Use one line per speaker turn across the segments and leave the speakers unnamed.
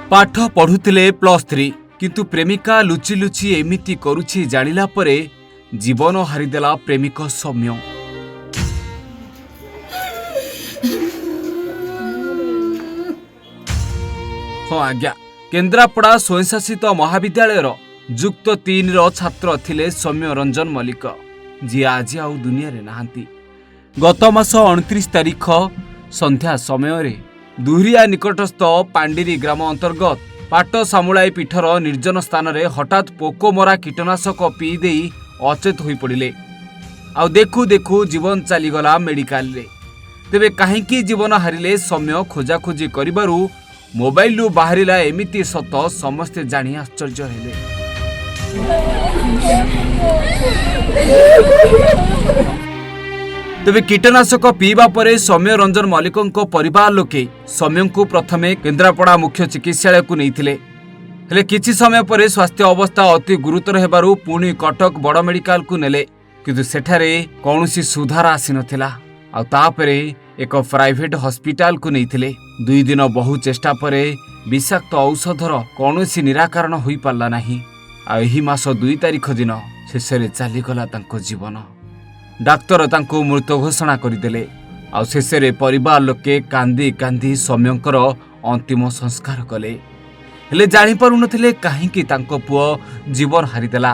पाठ पढ़ुले +3 किंतु प्रेमिका लुचि लुचि एमिति करुछि जानिला परे जीवन हारिदेला प्रेमिक सौम्य। हाँ आज्ञा, केन्द्रापड़ा स्वयंशासित महाविद्यालयर युक्त 3 छात्र थिले सौम्य रंजन मल्लिक, जी आज आउ दुनिया रे नहांती। गत मास 29 तारिख संध्या समय दुहरिया निकटस्थ पांडिरी ग्राम अंतर्गत पाट सामुलाई पीठर निर्जन स्थान रे हठात पोकोमरा कीटनाशक पी देई अचेत होई पड़िले। आउ देखु देखु जीवन चलीगला मेडिकल रे। तेबे काहेकि जीवन हारिले सौम्य खोजाखोजी करिबारु मोबाइल रु बाहरिला एमिति सत समस्ते जानी आश्चर्य हेले। तेबे कीटनाशक पीवा परे सौम्य रंजन मल्लिक परिवार लोके सौम्य को प्रथमे केन्द्रापड़ा मुख्य चिकित्सालय को नैथिले। हेले किछि समय परे स्वास्थ्य अवस्था अति गुरुतर हेबारु पुणी कटक बड़ मेडिकल को नेले, किंतु सेठारे कौनसी सुधार आसी नथिला। आ तापरे एक प्राइवेट हॉस्पिटल को नैथिले। 2 दिन बहु चेष्टा परे विषाक्त औषधर कौनसी निराकरण होई पारला नाही। आ एही मास 2 तारिख दिन शेषरे चलीगला तांको जीवन। डाक्तर तांको मृत घोषणा करदेले। आ शेषरे परिवार लोके कांदी कांदी सौम्यंकर अंतिम संस्कार कले। हेले जानि पारु नथिले काहेकि तांको पुओ जीवन हारिदेला।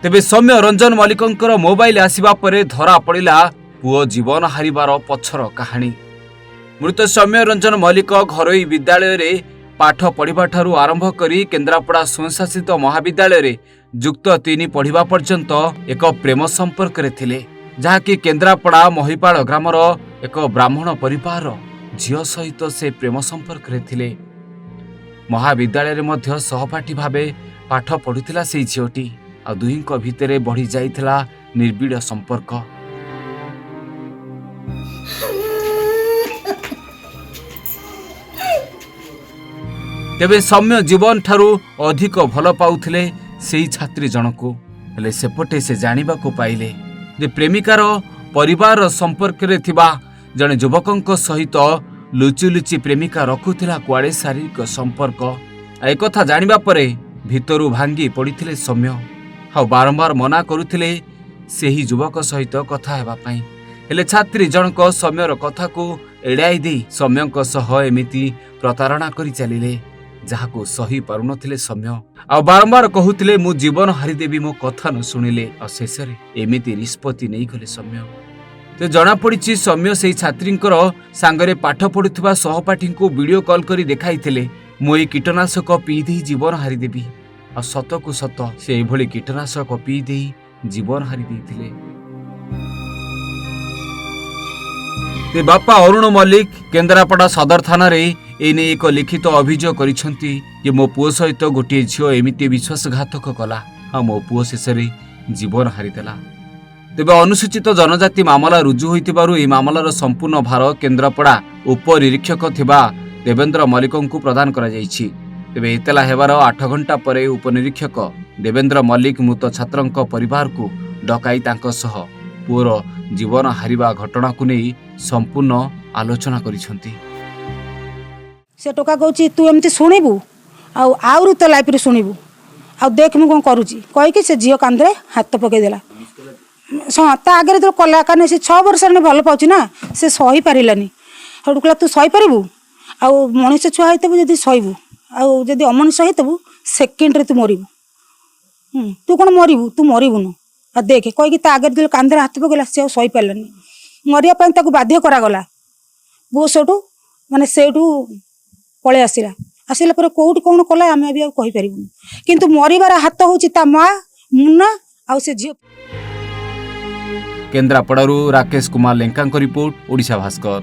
तेबे सौम्य रंजन मल्लिकंकर मोबाइल आसीबा परे धरा पड़िला पुओ जीवन हारिबार पछर कहानी। मृत सौम्य रंजन मल्लिक घरोई विद्यालय रे पाठ पढ़िबा ठारू आरंभ करी केन्द्रापड़ा स्वयंशासित महाविद्यालय रे युक्त 3 पढ़िबा पर्यंत एक प्रेम संपर्क रे थिले, जहाँकि केन्द्रापड़ा महिपाल ग्रामर एक ब्राह्मण परिवार झियो सहित से प्रेम संपर्क रे थिले। महाविद्यालय रे मध्य सहपाठी भावे पाठ पढ़ुथिला सेई झियोटी। आ दुहींक भितरे बढ़ी जाइथिला निर्बिड़ संपर्क। तेबे सौम्य जीवन ठारू अधिक भल पाउथिले सेई छात्री जनकू। हेले सेपटे से जानिबा को पाइले जे प्रेमिकार परिवार संपर्क रे थिबा जने युवकंक सहित लुचि लुचि प्रेमिका रखुथिला कुआड़े शारीरिक संपर्क। एक कथा जानिबा परे भितरु भांगी पड़िथिले सौम्य। हाउ बारंबार मना करुथिले सेही युवक सहित कथा हेबा पई। हेले छात्री जनक सौम्यर कथा को एड़ाई दे सौम्यंक सह एमिति प्रतारणा करी चलिले, जाहाको सही पारुनथिले सौम्य। आ बारंबार कहूथिले मु जीवन हारिदेवी मो कथा न शुणिले। आ शेषरे एमिति निष्पत्ति नहीं गले सौम्य। तो जना पड़ी सौम्य से छात्रींकर सांगरे पाठ पढ़ुवा सहपाठी को वीडियो कॉल करी देखाइथिले मु ए कीटनाशक पी दे जीवन हारिदेवी। आ सत को सत से एभली कीटनाशक पी दे जीवन हारि देथिले। ते बापा अरुण मल्लिक केन्द्रापड़ा सदर थाना रे एने एक लिखित अभियोग करिसंती जे मो पुओ सहित गोटे झियो एमिति विश्वासघातक कला। आ मो पुओ शेषरे जीवन हारिदेला। तेबे अनुसूचित जनजाति मामला रुजु होइतिबारु ए मामलार संपूर्ण भार केन्द्रापड़ा उपनिरीक्षक थिबा देवेंद्र मल्लिक को प्रदान करा जाइछि। तेबे एतला हेबार 8 घंटा परे उपनिरीक्षक देवेंद्र मल्लिक मृत छात्रंक परिवार को डकाई तांको सह पुओर जीवन हारिबा घटना को नहीं संपूर्ण आलोचना करिसंती।
से टोका कहूँ तू एमती शुणु आउ तो लाइफ रे शुणु आ देख मु कौन करुँची कहीकि से झील कांधे हाथ पकईदेला। हाँ ता आगे जो कला कारण से 6 वर्ष भल पाँच ना से सही पारानी। हेटू कहला तू सही पारू आ मनीष छुआ होतबू जब सहबू आदि अमनीष होतबू सेकेंड रे तू मरबू। तू कौन मरबू तू मरबुनु आ देख कहीकि ता आगे जो कांधे हाथ पकईला से सही पारानी मरिया बाध्य करागला। बो सेठू माने सेठू पलि आसला आसला पर कौटी कौन कला आम भी आईपर किंतु मरबार हाथ हूँ ता माँ मुन्ना आ से झील।
केन्द्रापड़ारू राकेश कुमार लेंका रिपोर्ट, ओडिशा भास्कर।